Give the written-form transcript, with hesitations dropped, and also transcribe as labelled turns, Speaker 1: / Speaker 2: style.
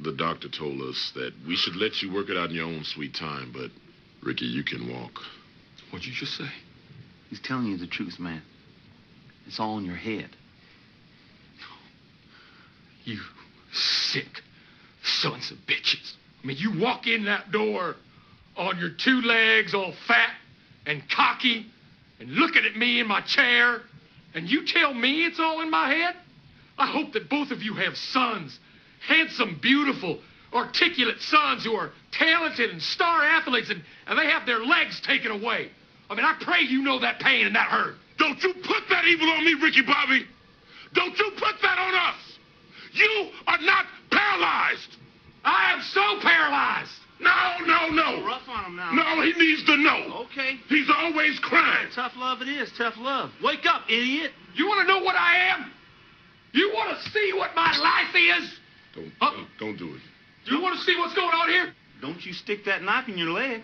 Speaker 1: The doctor told us that we should let you work it out in your own sweet time, but, Ricky, you can walk.
Speaker 2: What'd you just say?
Speaker 3: He's telling you the truth, man. It's all in your head.
Speaker 2: You sick sons of bitches. I mean, you walk in that door on your two legs all fat and cocky and looking at me in my chair, and you tell me it's all in my head? I hope that both of you have sons, handsome, beautiful, articulate sons who are talented and star athletes, and they have their legs taken away. I mean, I pray you know that pain and that hurt.
Speaker 1: Don't you put that evil on me, Ricky Bobby. Don't you put that on us. You are not paralyzed.
Speaker 2: I am so paralyzed.
Speaker 1: No.
Speaker 3: Rough on him now.
Speaker 1: No, he needs to know.
Speaker 3: Okay.
Speaker 1: He's always crying.
Speaker 3: Tough love it is, tough love. Wake up, idiot.
Speaker 2: You want to know what I am? You want to see what my life is?
Speaker 1: Don't do it.
Speaker 2: You want to see what's going on here?
Speaker 3: Don't you stick that knife in your leg.